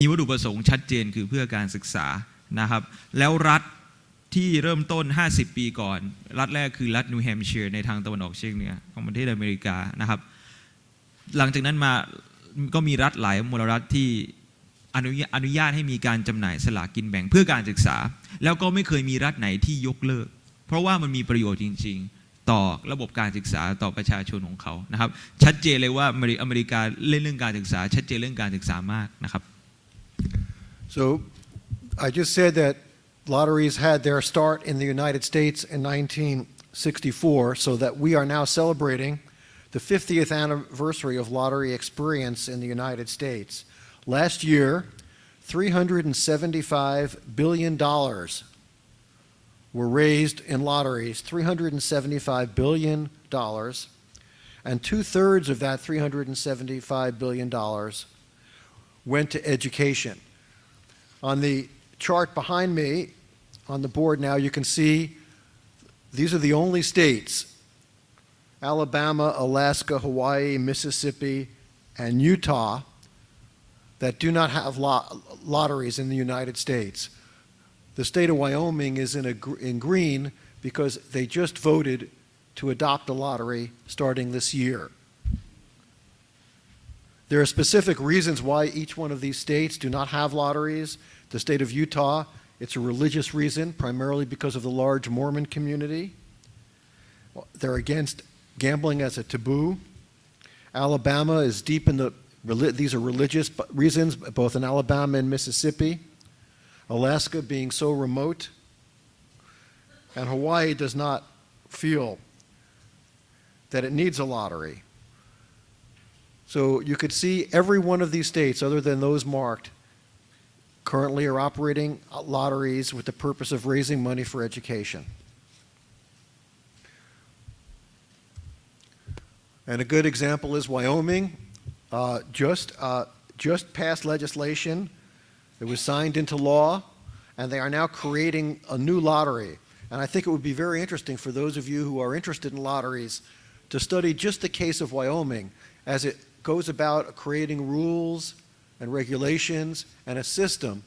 มีวัตถุประสงค์ชัดเจนคือเพื่อการศึกษานะครับแล้วรัฐที่เริ่มต้น50ปีก่อนรัฐแรกคือรัฐนิวแฮมป์เชียร์ในทางตะวันออกเฉียงเหนือของประเทศอเมริกานะครับหลังจากนั้นมาก็มีรัฐหลายมลรัฐที่อนุญาตให้มีการจำหน่ายสลากกินแบ่งเพื่อการศึกษาแล้วก็ไม่เคยมีรัฐไหนที่ยกเลิกเพราะว่ามันมีประโยชน์จริงๆต่อระบบการศึกษาต่อประชาชนของเขานะครับชัดเจนเลยว่าอเมริกาเล่นเรื่องการศึกษาชัดเจนเรื่องการศึกษามากนะครับ So I just said that lotteries had their start in the United States in 1964, so that we are now celebrating the 50th anniversary of lottery experience in the United States. Last year, $375 billion were raised in lotteries, $375 billion, and two-thirds of that $375 billion went to education. On the chart behind me, on the board now, you can see these are the only states, Alabama, Alaska, Hawaii, Mississippi, and Utah, that do not have lotteries in the United States. The state of Wyoming is in green because they just voted to adopt a lottery starting this year. There are specific reasons why each one of these states do not have lotteries. The state of Utah, it's a religious reason, primarily because of the large Mormon community. They're against gambling as a taboo. Alabama is deep in these are religious reasons, both in Alabama and Mississippi. Alaska being so remote. And Hawaii does not feel that it needs a lottery. So you could see every one of these states, other than those marked, currently are operating lotteries with the purpose of raising money for education. And a good example is Wyoming. Just passed legislation. It was signed into law, and they are now creating a new lottery. And I think it would be very interesting for those of you who are interested in lotteries to study just the case of Wyoming as it goes about creating rules and regulations and a system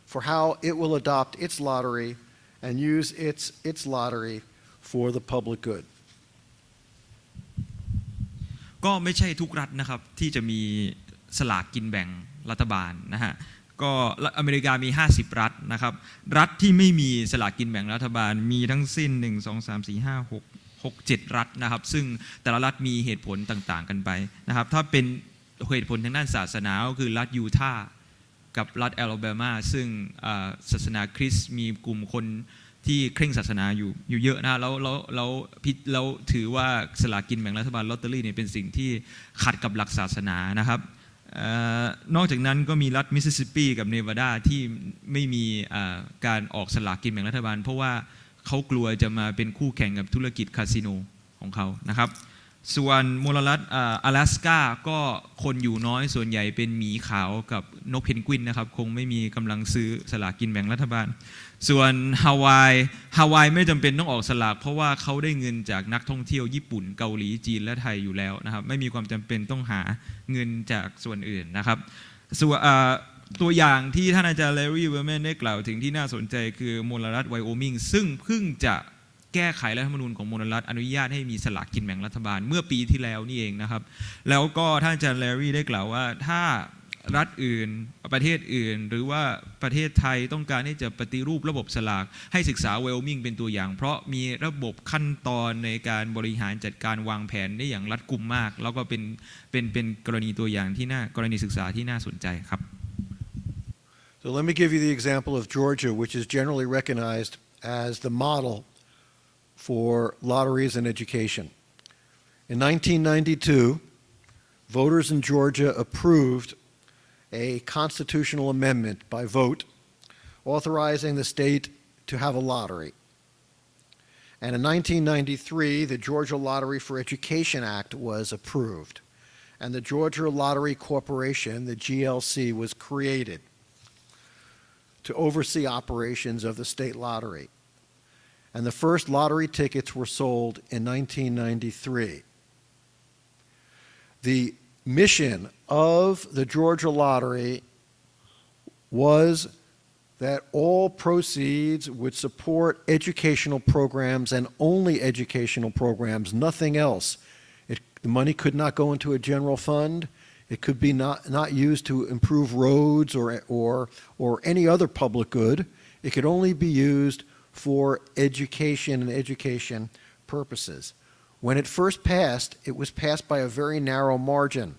for how it will adopt its lottery and use its lottery for the public good. ก็ไม่ใช่ทุกรัฐนะครับที่จะมีสลากกินแบ่งรัฐบาลนะฮะก็อเมริกามี50รัฐนะครับรัฐที่ไม่มีสลากกินแบ่งรัฐบาลมีทั้งสิ้น1 2 3 4 5 6 7รัฐนะครับซึ่งแต่ละรัฐมีเหตุผลต่างๆกันไปนะครับถ้าเป็นเหตุผลทางด้านศาสนาก็คือรัฐยูทาห์กับรัฐแอลาบามาซึ่งศาสนาคริสต์มีกลุ่มคนที่เคร่งศาสนาอยู่เยอะนะแล้วถือว่าสลากกินแบ่งรัฐบาลลอตเตอรี่เนี่ยเป็นสิ่งที่ขัดกับหลักศาสนานะครับนอกจากนั้นก็มีรัฐมิสซิสซิปปีกับเนวาดาที่ไม่มีการออกสลากกินแบ่งรัฐบาลเพราะว่าเขากลัวจะมาเป็นคู่แข่งกับธุรกิจคาสิโนของเขานะครับส่วนมลรัฐ阿拉สกาก็คนอยู่น้อยส่วนใหญ่เป็นหมีขาวกับนกเพนกวินนะครับคงไม่มีกำลังซื้อสลากกินแบ่งรัฐบาลส่วนฮาวายไม่จำเป็นต้องออกสลากเพราะว่าเขาได้เงินจากนักท่องเที่ยวญี่ปุ่นเกาหลีจีนและไทยอยู่แล้วนะครับไม่มีความจำเป็นต้องหาเงินจากส่วนอื่นนะครับส่วนตัวอย่างที่ท่านอาจารย์แลรี่เวอร์แมนได้กล่าวถึงที่น่าสนใจคือมลรัฐไวโอมิงซึ่งเพิ่งจะแก้ไขรัฐธรรมนูญของมลรัฐอนุญาตให้มีสลากกินแบ่งรัฐบาลเมื่อปีที่แล้วนี่เองนะครับแล้วก็ท่านอาจารย์แลรี่ได้กล่าวว่าถ้ารัฐอื่นประเทศอื่นหรือว่าประเทศไทยต้องการที่จะปฏิรูประบบสลากให้ศึกษาไวโอมิงเป็นตัวอย่างเพราะมีระบบขั้นตอนในการบริหารจัดการวางแผนได้อย่างรัดกุมมากแล้วก็เป็นกรณีตัวอย่างที่กรณีศึกษาที่น่าสนใจครับ So let me give you the example of Georgia, which is generally recognized as the model for lotteries and education. In 1992, voters in Georgia approved a constitutional amendment by vote authorizing the state to have a lottery. And in 1993, the Georgia Lottery for Education Act was approved. And the Georgia Lottery Corporation, the GLC, was created to oversee operations of the state lottery. And the first lottery tickets were sold in 1993. The mission of the Georgia Lottery was that all proceeds would support educational programs and only educational programs, nothing else. The money could not go into a general fund. It could be not used to improve roads or any other public good. It could only be used for education and education purposes. When it first passed, it was passed by a very narrow margin.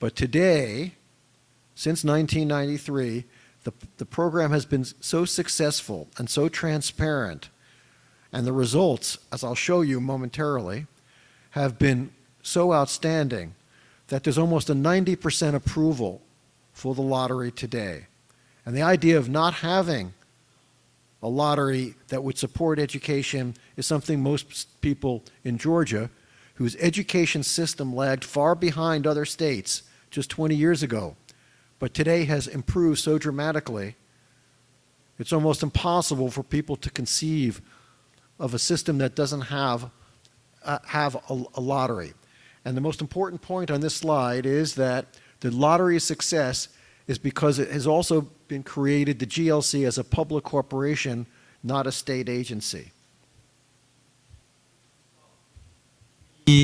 But today, since 1993, the program has been so successful and so transparent, and the results, as I'll show you momentarily, have been so outstanding that there's almost a 90% approval for the lottery today. And the idea of not having a lottery that would support education is something most people in Georgia, whose education system lagged far behind other states just 20 years ago, but today has improved so dramatically, it's almost impossible for people to conceive of a system that doesn't have a lottery. And the most important point on this slide is that the lottery's success is because it has also been created, the GLC, as a public corporation, not a state agency. มี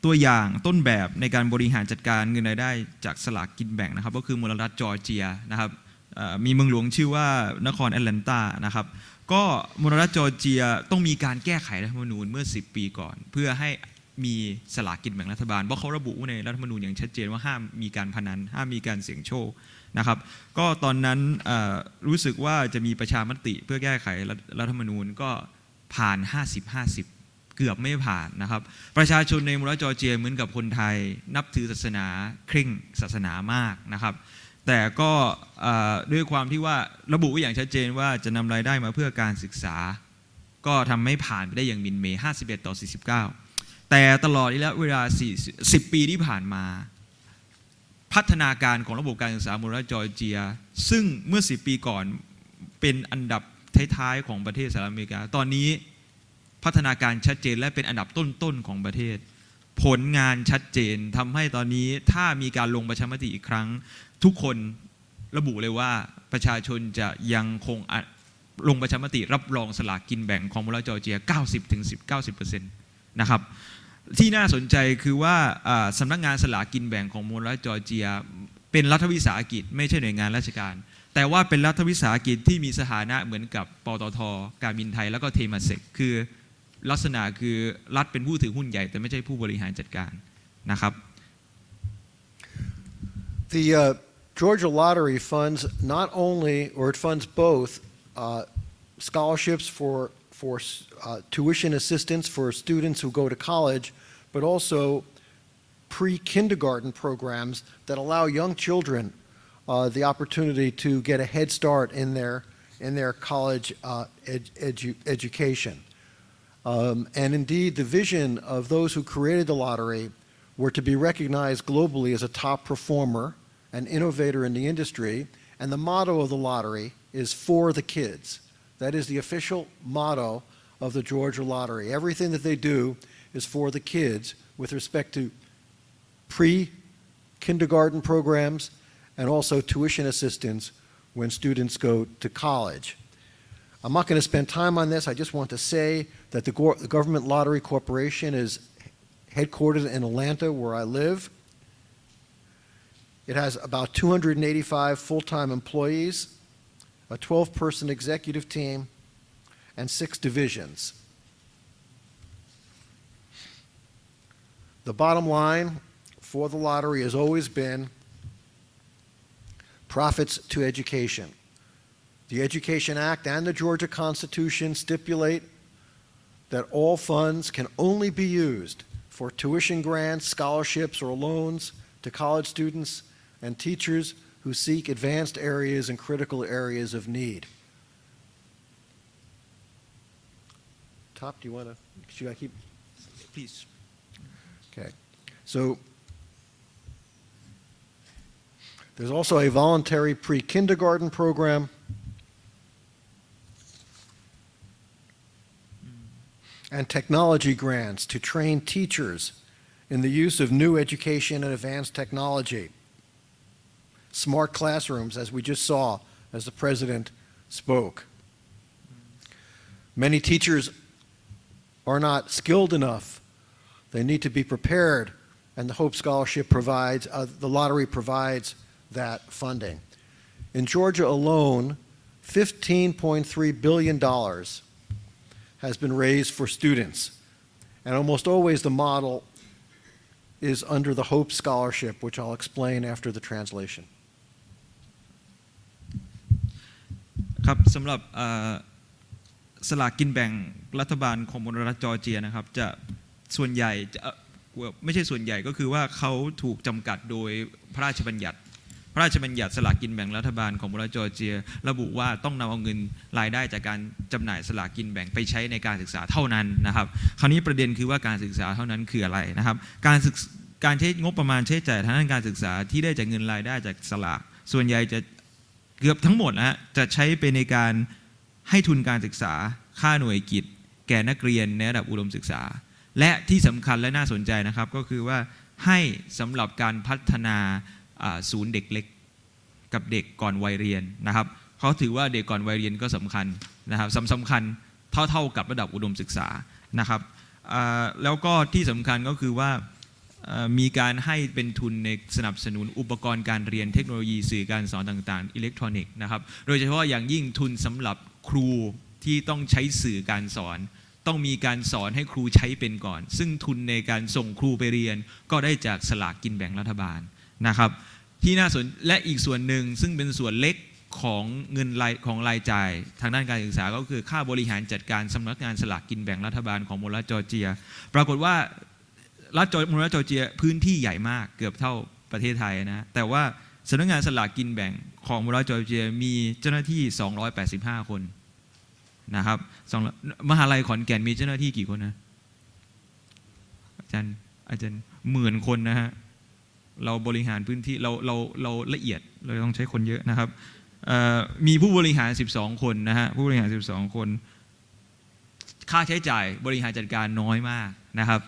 ตัวอย่างต้นแบบในการบริหารจัดการเงินรายได้จากสลากกินแบ่งนะครับก็คือมลรัฐจอร์เจียนะครับมีเมืองหลวงชื่อว่านครแอตแลนตานะครับก็มลรัฐจอร์เจียต้องมีการแก้ไขรัฐธรรมนูญเมื่อ10 ปีก่อนเพื่อให้มีสลากกินแบ่งรัฐบาลเพราะเขาระบุในรัฐธรรมนูญอย่างชัดเจนว่าห้ามมีการพนันห้ามมีการเสี่ยงโชคนะครับก็ตอนนั้นรู้สึกว่าจะมีประชามติเพื่อแก้ไขรัฐธรรมนูญก็ผ่าน 50-50 เกือบไม่ผ่านนะครับประชาชนในมลรัฐจอร์เจียเหมือนกับคนไทยนับถือศาสนาเคร่งศาสนามากนะครับแต่ก็ด้วยความที่ว่าระบุไว้อย่างชัดเจนว่าจะนำรายได้มาเพื่อการศึกษาก็ทำให้ผ่านไปได้อย่างมินเมย์51-49แต่ตลอดระยะเวลา10 ปีที่ผ่านมาพัฒนาการของระบบการศึกษามลรัฐจอร์เจียซึ่งเมื่อ10 ปีก่อนเป็นอันดับท้ายๆของประเทศสหรัฐอเมริกาตอนนี้พัฒนาการชัดเจนและเป็นอันดับต้นๆของประเทศผลงานชัดเจนทำให้ตอนนี้ถ้ามีการลงประชามติอีกครั้งทุกคนระบุเลยว่าประชาชนจะยังคงลงประชามติรับรองสลากกินแบ่งของมลรัฐจอร์เจีย 90% นะครับที่น่าสนใจคือว่าสำนักงานสลากกินแบ่งของมลรัฐจอร์เจียเป็นรัฐวิสาหกิจไม่ใช่หน่วยงานราชการแต่ว่าเป็นรัฐวิสาหกิจที่มีสถานะเหมือนกับปตท.การบินไทยแล้วก็เทมาเซกคือลักษณะคือรัฐเป็นผู้ถือหุ้นใหญ่แต่ไม่ใช่ผู้บริหารจัดการนะครับ The Georgia Lottery funds not only, or it funds both, scholarships for tuition assistance for students who go to college, but also pre-kindergarten programs that allow young children the opportunity to get a head start in their college education. And indeed, the vision of those who created the lottery were to be recognized globally as a top performer, an innovator in the industry, and the motto of the lottery is "For the Kids." That is the official motto of the Georgia Lottery. Everything that they do is for the kids with respect to pre-kindergarten programs and also tuition assistance when students go to college. I'm not going to spend time on this. I just want to say that the Government Lottery Corporation is headquartered in Atlanta, where I live. It has about 285 full-time employees, a 12-person executive team, and 6 divisions. The bottom line for the lottery has always been profits to education. The Education Act and the Georgia Constitution stipulate that all funds can only be used for tuition grants, scholarships, or loans to college students and teachers who seek advanced areas and critical areas of need. Top, do you want to, should I keep? Please. Okay. So there's also a voluntary pre-kindergarten program. And technology grants to train teachers in the use of new education and advanced technology. smart classrooms, as we just saw as the president spoke. Many teachers are not skilled enough. They need to be prepared, and the Hope Scholarship provides, the lottery provides that funding. In Georgia alone, $15.3 billion has been raised for students, and almost always the model is under the Hope Scholarship, which I'll explain after the translation. ครับสำหรับสลากกินแบ่งรัฐบาลของมลรัฐจอร์เจียนะครับจะส่วนใหญ่ไม่ใช่ส่วนใหญ่ก็คือว่าเขาถูกจำกัดโดยพระราชบัญญัติสลากกินแบ่งรัฐบาลของมลรัฐจอร์เจียระบุว่าต้องนำเอาเงินรายได้จากการจำหน่ายสลากกินแบ่งไปใช้ในการศึกษาเท่านั้นนะครับคราวนี้ประเด็นคือว่าการศึกษาเท่านั้นคืออะไรนะครับการใช้งบประมาณใช้จ่ายทางด้านการศึกษาที่ได้จากเงินรายได้จากสลากส่วนใหญ่จะเกือบทั้งหมดนะฮะจะใช้ไปในการให้ทุนการศึกษาค่าหน่วยกิจแก่นักเรียนในระดับอุดมศึกษาและที่สำคัญและน่าสนใจนะครับก็คือว่าให้สำหรับการพัฒนาศูนย์เด็กเล็กกับเด็กก่อนวัยเรียนนะครับเขาถือว่าเด็กก่อนวัยเรียนก็สำคัญนะครับสำคัญเท่ากับระดับอุดมศึกษานะครับแล้วก็ที่สำคัญก็คือว่ามีการให้เป็นทุนในสนับสนุนอุปกรณ์การเรียนเทคโนโลยีสื่อการสอนต่างๆอิเล็กทรอนิกส์นะครับโดยเฉพาะอย่างยิ่งทุนสำหรับครูที่ต้องใช้สื่อการสอนต้องมีการสอนให้ครูใช้เป็นก่อนซึ่งทุนในการส่งครูไปเรียนก็ได้จากสลากกินแบ่งรัฐบาลนะครับที่น่าสนและอีกส่วนหนึ่งซึ่งเป็นส่วนเล็กของเงินของรายจ่ายทางด้านการศึกษาก็คือค่าบริหารจัดการสำนักงานสลากกินแบ่งรัฐบาลของมลรัฐจอร์เจียปรากฏว่ามลรัฐจอร์เจียพื้นที่ใหญ่มากเกือบเท่าประเทศไทยนะแต่ว่าสำนักงานสลากกินแบ่งของมลรัฐจอร์เจียมีเจ้าหน้าที่285คนนะครับมหาลัยขอนแก่นมีเจ้าหน้าที่กี่คนนะอาจารย์10,000 คนนะฮะเราบริหารพื้นที่เราละเอียดเราต้องใช้คนเยอะนะครับมีผู้บริหาร12คนนะฮะผู้บริหาร12คนค่าใช้จ่ายบริหารจัดการน้อยมากนะครับ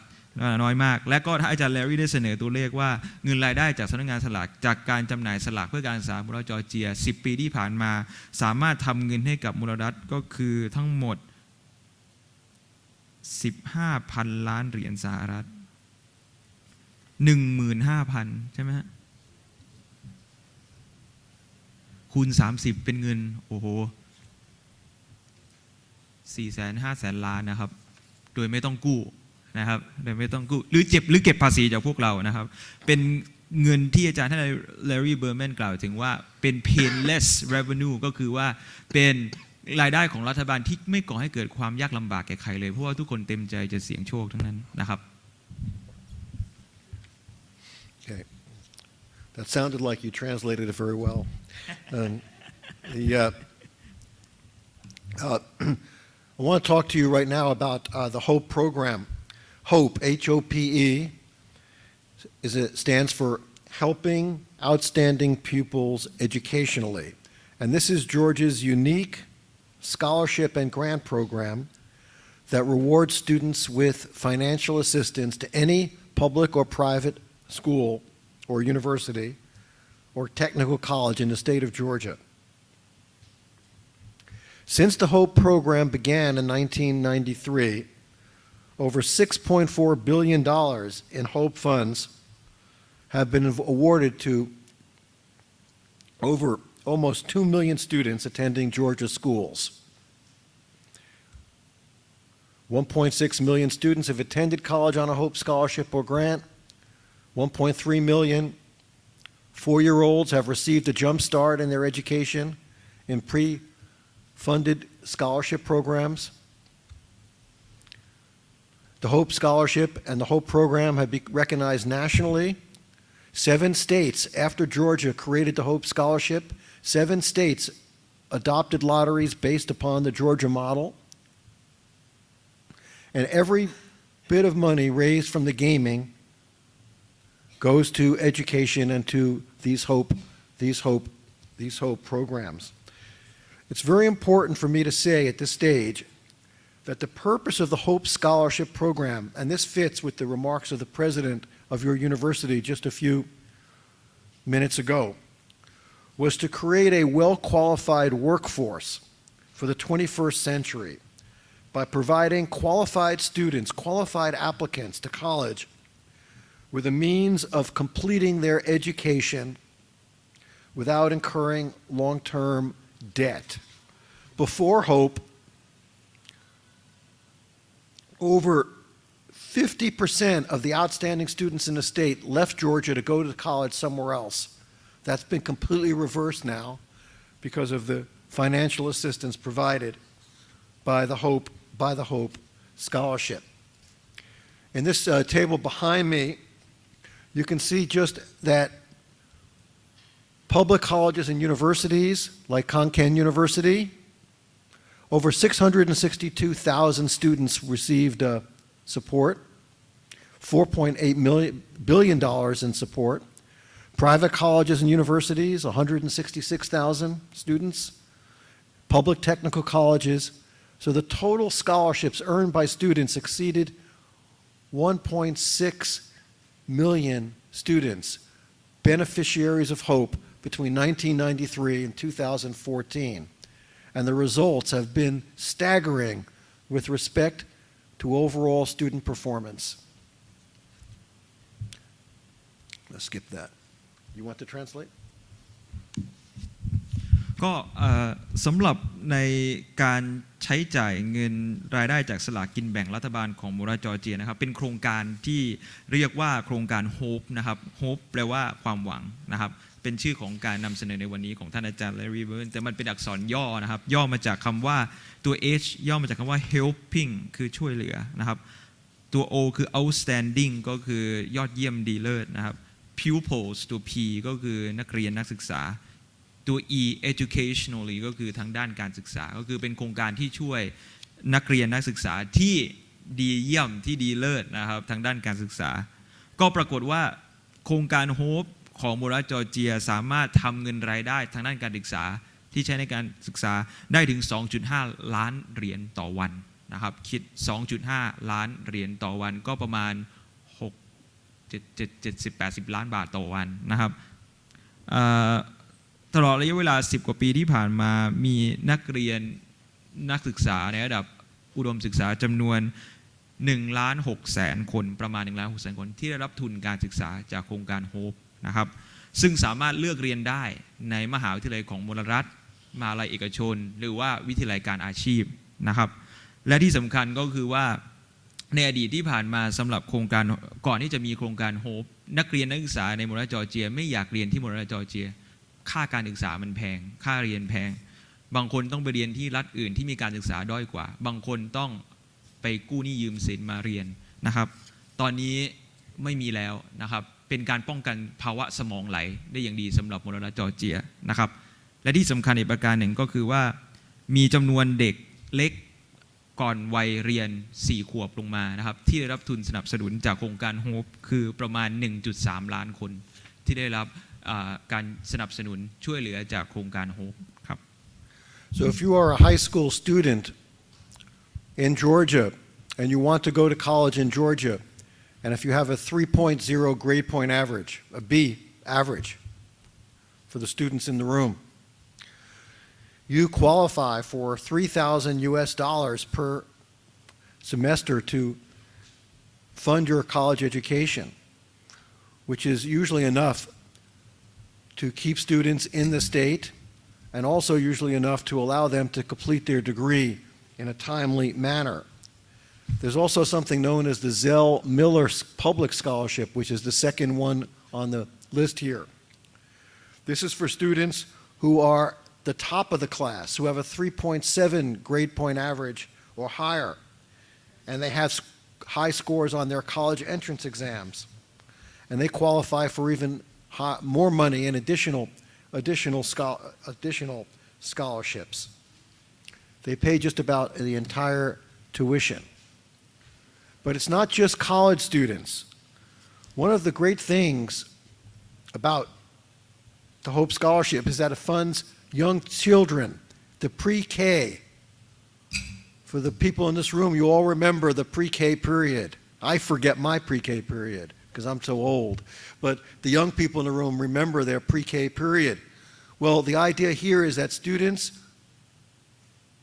น้อยมากและก็ถ้าอาจารย์แลรี่ได้เสนอตัวเลขว่าเงินรายได้จากสำนักงานสลากจากการจำหน่ายสลากเพื่อการศึกษามลรัฐจอร์เจีย10 ปีที่ผ่านมาสามารถทำเงินให้กับมลรัฐก็คือทั้งหมด 15,000 ล้านเหรียญสหรัฐ 15,000 ใช่ไหมฮะคูณ30เป็นเงินโอ้โห 400,000-500,000 ล้านนะครับโดยไม่ต้องกู้นะครับโดยไม่ต้องกู้หรือเก็บภาษีจากพวกเรานะครับเป็นเงินที่อาจารย์ท่านแลรี่เบอร์แมนกล่าวถึงว่าเป็น painless revenue ก็คือว่าเป็นรายได้ของรัฐบาลที่ไม่ก่อให้เกิดความยากลำบากแก่ใครเลยเพราะว่าทุกคนเต็มใจจะเสี่ยงโชคทั้งนั้นนะครับ Okay. That sounded like you translated it very well. I want to talk to you right now about the HOPE program. HOPE, H-O-P-E, it stands for Helping Outstanding Pupils Educationally. And this is Georgia's unique scholarship and grant program that rewards students with financial assistance to any public or private school or university or technical college in the state of Georgia. Since the HOPE program began in 1993, over $6.4 billion in HOPE funds have been awarded to over almost 2 million students attending Georgia schools. 1.6 million students have attended college on a HOPE scholarship or grant. 1.3 million four-year-olds have received a jump start in their education in pre-funded scholarship programs. The HOPE Scholarship and the HOPE program have been recognized nationally. 7 states, after Georgia created the HOPE Scholarship, 7 states adopted lotteries based upon the Georgia model. And every bit of money raised from the gaming goes to education and to these HOPE programs. It's very important for me to say at this stage that the purpose of the HOPE Scholarship Program, and this fits with the remarks of the president of your university just a few minutes ago, was to create a well-qualified workforce for the 21st century by providing qualified students, qualified applicants to college with a means of completing their education without incurring long-term debt. Before Hope, over 50% of the outstanding students in the state left Georgia to go to college somewhere else. That's been completely reversed now because of the financial assistance provided by the Hope Scholarship. In this table behind me, you can see just that public colleges and universities like Konkan University, over 662,000 students received support, $4.8 billion in support. Private colleges and universities, 166,000 students. Public technical colleges. So the total scholarships earned by students exceeded 1.6 million students, beneficiaries of Hope between 1993 and 2014. And the results have been staggering with respect to overall student performance. Let's skip that. You want to translate? ก็สำหรับในการใช้จ่ายเงินรายได้จากสลากกินแบ่งรัฐบาลของโมราจอร์เจียนะครับเป็นโครงการที่เรียกว่าโครงการ Hope นะครับ Hope แปลว่าความหวังนะครับเป็นชื่อของการนำเสนอในวันนี้ของท่านอาจารย์ Larry Burns แต่มันเป็นอักษรย่อนะครับย่อมาจากคำว่าตัว H ย่อมาจากคำว่า helping คือช่วยเหลือนะครับตัว O คือ outstanding ก็คือยอดเยี่ยมดีเลิศนะครับ pupils ตัว P ก็คือนักเรียนนักศึกษาตัว E educationally ก็คือทางด้านการศึกษาก็คือเป็นโครงการที่ช่วยนักเรียนนักศึกษาที่ดีเยี่ยมที่ดีเลิศนะครับทางด้านการศึกษาก็ปรากฏว่าโครงการ Hope ของโมราจอร์เจียสามารถทำเงินรายได้ทางด้านการศึกษาที่ใช้ในการศึกษาได้ถึง 2.5 ล้านเหรียญต่อวันนะครับคิด 2.5 ล้านเหรียญต่อวันก็ประมาณ70-80 ล้านบาทต่อวันนะครับตลอดระยะเวลา10 กว่าปีที่ผ่านมามีนักเรียนนักศึกษาในระดับอุดมศึกษาจำนวน 1,600,000 คนประมาณ 1,600,000 คนที่ได้รับทุนการศึกษาจากโครงการ Hope นะครับซึ่งสามารถเลือกเรียนได้ในมหาวิทยาลัยของมลรัฐมหาวิทยาลัยเอกชนหรือว่าวิทยาลัยการอาชีพนะครับและที่สำคัญก็คือว่าในอดีตที่ผ่านมาสำหรับโครงการก่อนที่จะมีโครงการ Hope นักเรียนนักศึกษาในโมราจอร์เจียไม่อยากเรียนที่โมราจอร์เจียค่าการศึกษามันแพงค่าเรียนแพงบางคนต้องไปเรียนที่รัฐอื่นที่มีการศึกษาด้อยกว่าบางคนต้องไปกู้หนี้ยืมสินมาเรียนนะครับตอนนี้ไม่มีแล้วนะครับเป็นการป้องกันภาวะสมองไหลได้อย่างดีสำหรับโมราจอร์เจียนะครับและที่สำคัญอีกประการหนึ่งก็คือว่ามีจำนวนเด็กเล็กก่อนวัยเรียน4 ขวบลงมานะครับที่ได้รับทุนสนับสนุนจากโครงการ Hope คือประมาณ 1.3 ล้านคนที่ได้รับการสนับสนุนช่วยเหลือจากโครงการ Hope ครับ So if you are a high school student in Georgia and you want to go to college in Georgia and if you have a 3.0 grade point average, a B average for the students in the room, you qualify for $3,000 per semester to fund your college education, which is usually enough to keep students in the state and also usually enough to allow them to complete their degree in a timely manner. There's also something known as the Zell Miller Public Scholarship, which is the second one on the list here. This is for students who are the top of the class, who have a 3.7 grade point average or higher, and they have high scores on their college entrance exams, and they qualify for even more money and additional scholarships. They pay just about the entire tuition. But it's not just college students. One of the great things about the Hope Scholarship is that it funds young children, the pre-K. For the people in this room, you all remember the pre-K period. I forget my pre-K period because I'm so old. But the young people in the room remember their pre-K period Well, the idea here is that students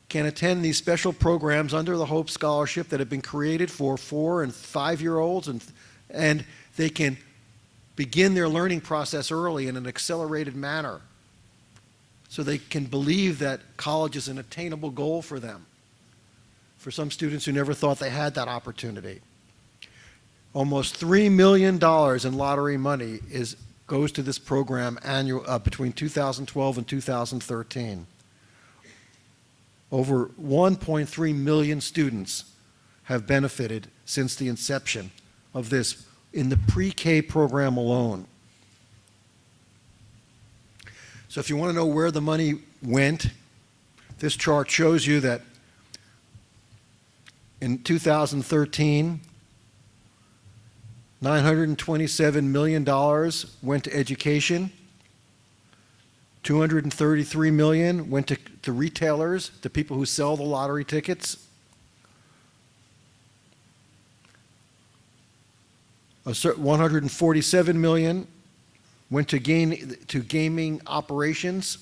can attend these special programs under the Hope Scholarship that have been created for 4- and 5-year-olds, and they can begin their learning process early in an accelerated manner so they can believe that college is an attainable goal for them. For some students who never thought they had that opportunity. Almost $3 million in lottery money goes to this program between 2012 and 2013. Over 1.3 million students have benefited since the inception of this in the pre-K program alone. So if you want to know where the money went, this chart shows you that in 2013, $927 million went to education, $233 million went to retailers, to people who sell the lottery tickets. $147 million went to gaming operations,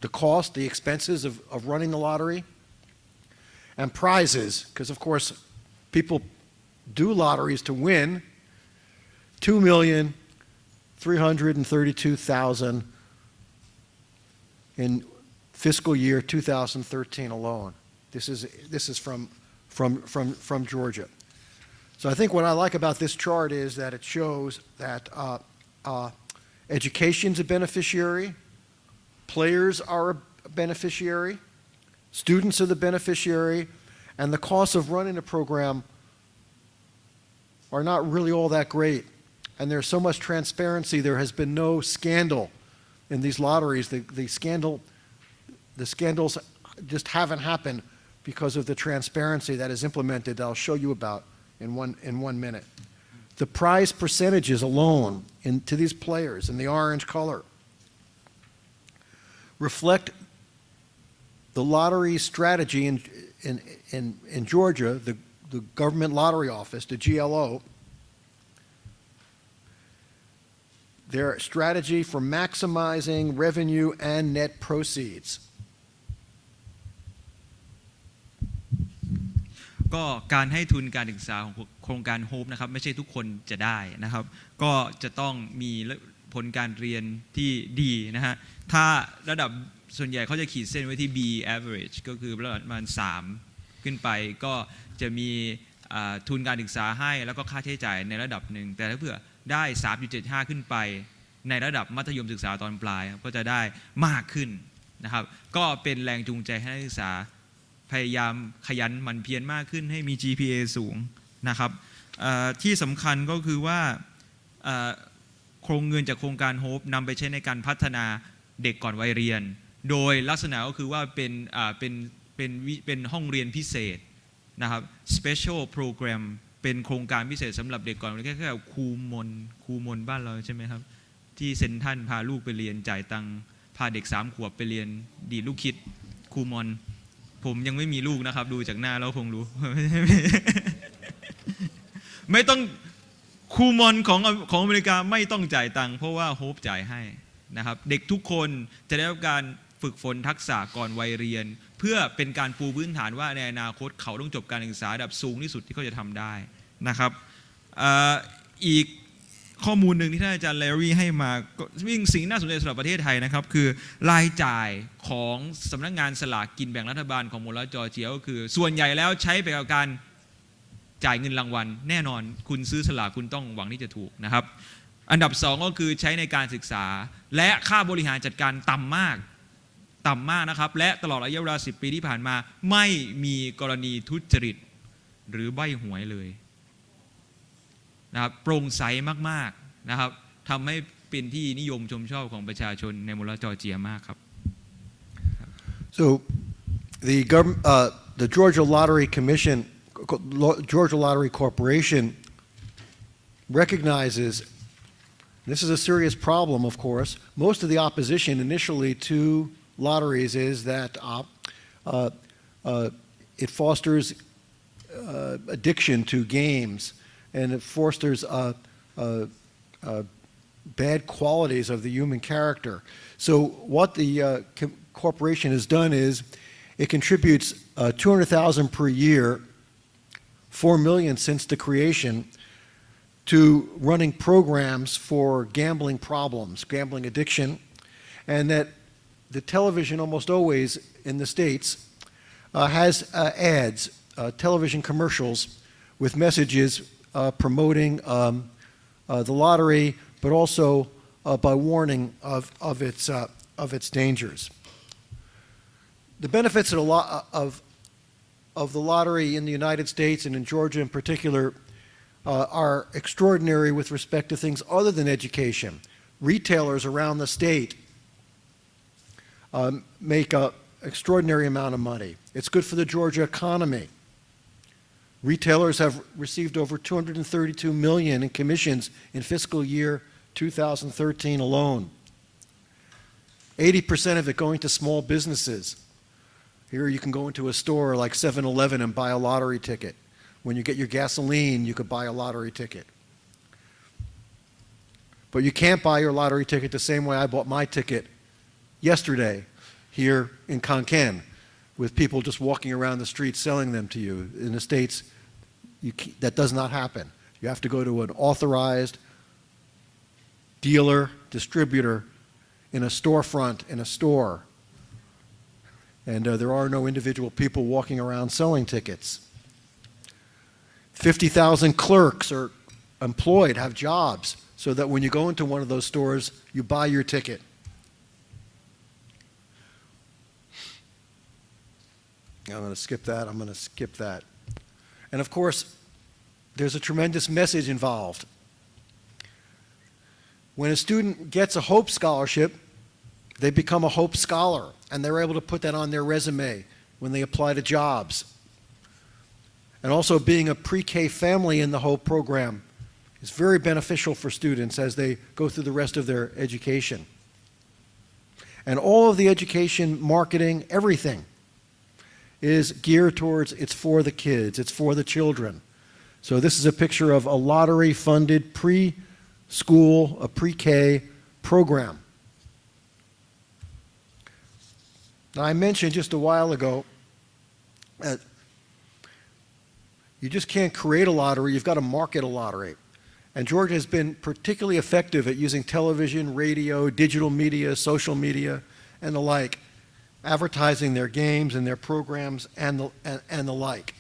the cost, the expenses of running the lottery, and prizes, because of course people do lotteries to win. $2,332,000 in fiscal year 2013 alone. This is from Georgia. So I think what I like about this chart is that it shows that education's a beneficiary, players are a beneficiary, students are the beneficiary, and the costs of running a program are not really all that great. And there's so much transparency. There has been no scandal in these lotteries. The scandals just haven't happened because of the transparency that is implemented that I'll show you about in one minute. The prize percentages alone to these players in the orange color reflect the lottery strategy in Georgia, the government lottery office, the GLO, their strategy for maximizing revenue and net proceeds. ก็การให้ทุนการศึกษาของโครงการโฮปนะครับไม่ใช่ทุกคนจะได้นะครับก็จะต้องมีผลการเรียนที่ดีนะฮะถ้าระดับส่วนใหญ่เขาจะขีดเส้นไว้ที่ B average ก็คือประมาณ3ขึ้นไปก็จะมีทุนการศึกษาให้แล้วก็ค่าใช้จ่ายในระดับหนึ่งแต่ถ้าเผื่อได้ 3.75 ขึ้นไปในระดับมัธยมศึกษาตอนปลายก็จะได้มากขึ้นนะครับก็เป็นแรงจูงใจให้นักศึกษาพยายามขยันหมั่นเพียรมากขึ้นให้มี GPA สูงนะครับที่สำคัญก็คือว่าโครงเงินจากโครงการโฮปนำไปใช้ในการพัฒนาเด็กก่อนวัยเรียนโดยลักษณะก็คือว่าเป็นห้องเรียนพิเศษนะครับ special program เป็นโครงการพิเศษสำหรับเด็กก่อนแค่ครูมนบ้านเราใช่ไหมครับที่เซ็นทรัลพาลูกไปเรียนจ่ายตังค์พาเด็ก3 ขวบไปเรียนดีลูกคิดครูมอนผมยังไม่มีลูกนะครับดูจากหน้าแล้วคงรู้ ไม่ต้องครูมอนของอเมริกาไม่ต้องจ่ายตังค์เพราะว่าโฮปจ่ายให้นะครับเด็กทุกคนจะได้รับการฝึกฝนทักษะก่อนวัยเรียนเพื่อเป็นการปูพื้นฐานว่าในอนาคตเขาต้องจบการศึกษาระดับสูงที่สุดที่เขาจะทำได้นะครับอีกข้อมูลหนึ่งที่ท่านอาจารย์แลรี่ให้มาวิ่งสิ่งน่าสนใจสำหรับประเทศไทยนะครับคือรายจ่ายของสำนักงานสลากกินแบ่งรัฐบาลของมลรัฐจอร์เจียก็คือส่วนใหญ่แล้วใช้ไปกับการจ่ายเงินรางวัลแน่นอนคุณซื้อสลากคุณต้องหวังที่จะถูกนะครับอันดับ2ก็คือใช้ในการศึกษาและค่าบริหารจัดการต่ำมากนะครับและตลอดระยะเวลา10 ปีที่ผ่านมาไม่มีกรณีทุจริตหรือใบ้หวยเลยนะครับโปร่งใสมากๆนะครับทำให้เป็นที่นิยมชมชอบของประชาชนในมลรัฐจอร์เจียมากครับ So the Georgia Lottery Commission, Georgia Lottery Corporation recognizes this is a serious problem, of course. Most of the opposition initially to lotteries is that it fosters addiction to games, and it fosters bad qualities of the human character. So what the corporation has done is it contributes $200,000 per year, $4 million since the creation, to running programs for gambling problems, gambling addiction, and that the television almost always in the States has ads, television commercials with messages promoting the lottery, but also by warning of its dangers. The benefits of the lottery in the United States and in Georgia in particular are extraordinary with respect to things other than education. Retailers around the state make an extraordinary amount of money. It's good for the Georgia economy. Retailers have received over $232 million in commissions in fiscal year 2013 alone. 80% of it going to small businesses. Here you can go into a store like 7-Eleven and buy a lottery ticket. When you get your gasoline, you could buy a lottery ticket. But you can't buy your lottery ticket the same way I bought my ticket yesterday here in Konkan, with people just walking around the street selling them to you. In the States, that does not happen. You have to go to an authorized dealer, distributor, in a storefront, in a store. And there are no individual people walking around selling tickets. 50,000 clerks are employed, have jobs, so that when you go into one of those stores, you buy your ticket. I'm going to skip that. I'm going to skip that. And of course, there's a tremendous message involved. When a student gets a Hope Scholarship, they become a Hope Scholar, and they're able to put that on their resume when they apply to jobs. And also being a pre-K family in the Hope program is very beneficial for students as they go through the rest of their education. And all of the education, marketing, everything is geared towards, it's for the kids, it's for the children. So this is a picture of a lottery-funded preschool, a pre-K program. Now, I mentioned just a while ago that you just can't create a lottery, you've got to market a lottery. And Georgia has been particularly effective at using television, radio, digital media, social media, and the like, advertising their games and their programs and the like.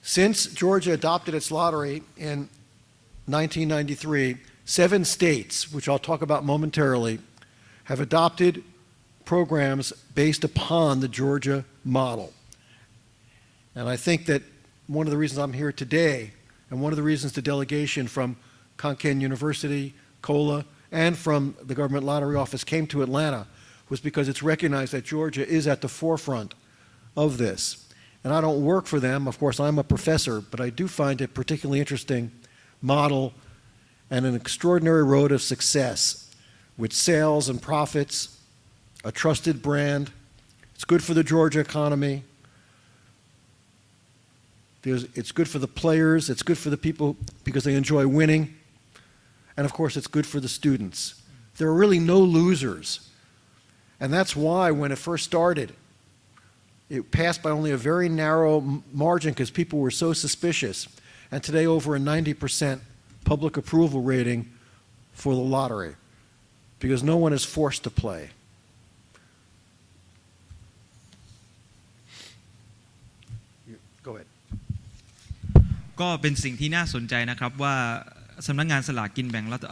Since Georgia adopted its lottery in 1993, 7 states, which I'll talk about momentarily, have adopted programs based upon the Georgia model. And I think that one of the reasons I'm here today, and one of the reasons the delegation from Konkan University, COLA, and from the Government Lottery Office came to Atlanta, was because it's recognized that Georgia is at the forefront of this. And I don't work for them, of course I'm a professor, but I do find it a particularly interesting model and an extraordinary road of success with sales and profits, a trusted brand. It's good for the Georgia economy. It's good for the players, it's good for the people because they enjoy winning, and of course it's good for the students. There are really no losers, and that's why when it first started, it passed by only a very narrow margin because people were so suspicious, and today over a 90% public approval rating for the lottery because no one is forced to play. Go ahead. ก็เป็นสิ่งที่น่าสนใจนะครับว่าสำนักงานสลากกินแบ่งรัฐ